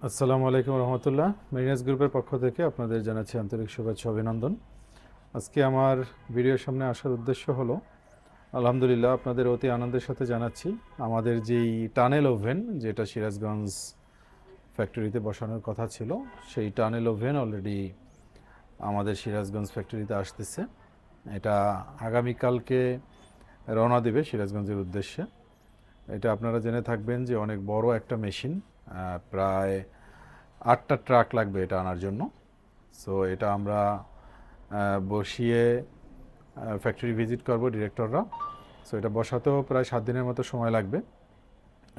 আসসালামু আলাইকুম রহমতুল্লাহ। মেরিনাস গ্রুপের পক্ষ থেকে আপনাদের জানাচ্ছি আন্তরিক শুভেচ্ছা অভিনন্দন। আজকে আমার ভিডিওর সামনে আসার উদ্দেশ্য হলো, আলহামদুলিল্লাহ আপনাদের অতি আনন্দের সাথে জানাচ্ছি আমাদের যেই টানেল ওভেন যেটা সিরাজগঞ্জ ফ্যাক্টরিতে বসানোর কথা ছিল, সেই টানেল ওভেন অলরেডি আমাদের সিরাজগঞ্জ ফ্যাক্টরিতে আসতেছে। এটা আগামীকালকে রওনা দেবে সিরাজগঞ্জের উদ্দেশ্যে। এটা আপনারা জেনে থাকবেন যে অনেক বড় একটা মেশিন, প্রায় 8টা ট্রাক লাগবে এটা আনার জন্য। সো এটা আমরা বসিয়ে ফ্যাক্টরি ভিজিট করব ডিরেক্টররা। সো এটা বসাতেও প্রায় 7 দিনের মতো সময় লাগবে।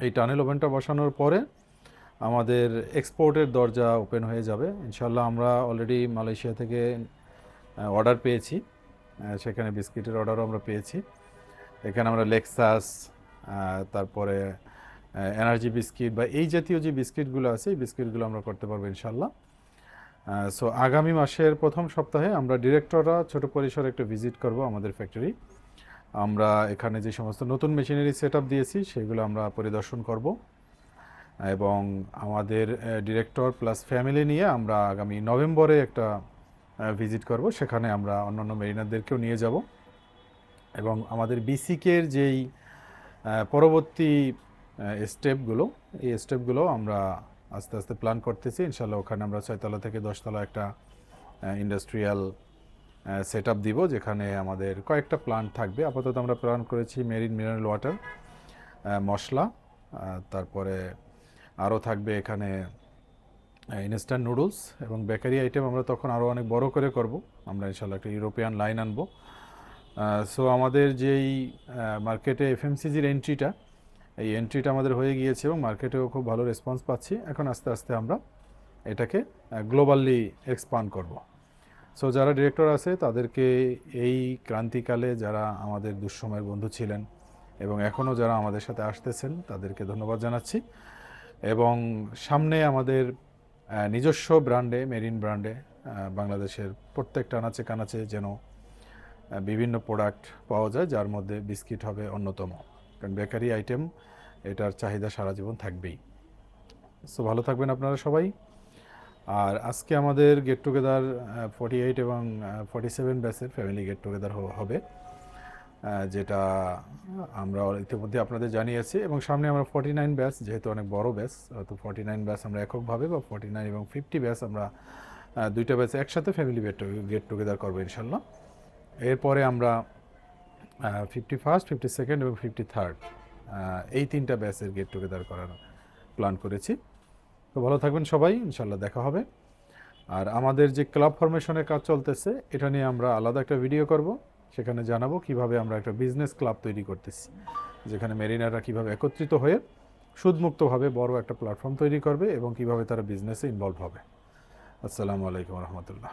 এই টানেল ওভেনটা বসানোর পরে আমাদের এক্সপোর্টের দরজা ওপেন হয়ে যাবে ইনশাল্লাহ। আমরা অলরেডি মালয়েশিয়া থেকে অর্ডার পেয়েছি, সেখানে বিস্কিটের অর্ডারও আমরা পেয়েছি। এখানে আমরা লেক্সাস, তারপরে এনার্জি বিস্কিট বা এই জাতীয় যে বিস্কিটগুলো আছে এই বিস্কিটগুলো আমরা করতে পারবো ইনশাল্লাহ। সো আগামী মাসের প্রথম সপ্তাহে আমরা ডিরেক্টররা ছোট পরিসরে একটা ভিজিট করব আমাদের ফ্যাক্টরি। আমরা এখানে যে সমস্ত নতুন মেশিনারি সেট আপ দিয়েছি সেগুলো আমরা পরিদর্শন করব এবং আমাদের ডিরেক্টর প্লাস ফ্যামিলি নিয়ে আমরা আগামী নভেম্বরে একটা ভিজিট করব। সেখানে আমরা অন্যান্য মেরিনারদেরকেও নিয়ে যাব এবং আমাদের বিসিকের যেই পরবর্তী স্টেপগুলো, এই স্টেপগুলো আমরা আস্তে আস্তে প্ল্যান করতেছি ইনশাল্লাহ। ওখানে আমরা 6তলা থেকে 10তলা একটা ইন্ডাস্ট্রিয়াল সেট আপ দিব, যেখানে আমাদের কয়েকটা প্ল্যান্ট থাকবে। আপাতত আমরা প্ল্যান করেছি মেরিন মিনারেল ওয়াটার, মশলা, তারপরে আরও থাকবে এখানে ইনস্ট্যান্ট নুডলস এবং বেকারি আইটেম। আমরা তখন আরও অনেক বড় করে করব, আমরা ইনশাল্লাহ একটা ইউরোপিয়ান লাইন আনবো। সো আমাদের যেই মার্কেটে এফএমসিজির এন্ট্রিটা, এই এন্ট্রিটা আমাদের হয়ে গিয়েছে এবং মার্কেটেও খুব ভালো রেসপন্স পাচ্ছি। এখন আস্তে আস্তে আমরা এটাকে গ্লোবালি এক্সপান্ড করব। সো যারা ডিরেক্টর আছে তাদেরকে এই ক্রান্তিকালে যারা আমাদের দুঃসময়ের বন্ধু ছিলেন এবং এখনও যারা আমাদের সাথে আসতেছেন তাদেরকে ধন্যবাদ জানাচ্ছি। এবং সামনে আমাদের নিজস্ব ব্র্যান্ডে, মেরিন ব্র্যান্ডে বাংলাদেশের প্রত্যেকটা আনাচে কানাচে যেন বিভিন্ন প্রোডাক্ট পাওয়া যায়, যার মধ্যে বিস্কিট হবে অন্যতম। কারণ বেকারি আইটেম এটার চাহিদা সারা জীবন থাকবেই। সো ভালো থাকবেন আপনারা সবাই। আর আজকে আমাদের গেট টুগেদার 48 এবং 47 ব্যাচের ফ্যামিলি গেট টুগেদার হবে, যেটা আমরা ইতিমধ্যে আপনাদের জানিয়েছি। এবং সামনে আমরা 49 ব্যাচ, যেহেতু অনেক বড় ব্যাচ, তো 49 ব্যাচ আমরা এককভাবে বা 49 এবং 50 ব্যাচ আমরা দুইটা ব্যাচ একসাথে ফ্যামিলি গেট টুগেদার করবো ইনশাল্লাহ। এরপরে আমরা 51st, 52nd এবং 53rd এই 3টা ব্যাচের গেট টুগেদার করার প্ল্যান করেছি। তো ভালো থাকবেন সবাই, ইনশাল্লাহ দেখা হবে। আর আমাদের যে ক্লাব ফরমেশনের কাজ চলতেছে, এটা নিয়ে আমরা আলাদা একটা ভিডিও করব, সেখানে জানাবো কিভাবে আমরা একটা বিজনেস ক্লাব তৈরি করতেছি, যেখানে মেরিনাররা কীভাবে একত্রিত হয়ে সুদমুক্তভাবে বড় একটা প্ল্যাটফর্ম তৈরি করবে এবং কিভাবে তারা বিজনেসে ইনভলভ হবে। আসসালামু আলাইকুম রহমতুল্লাহ।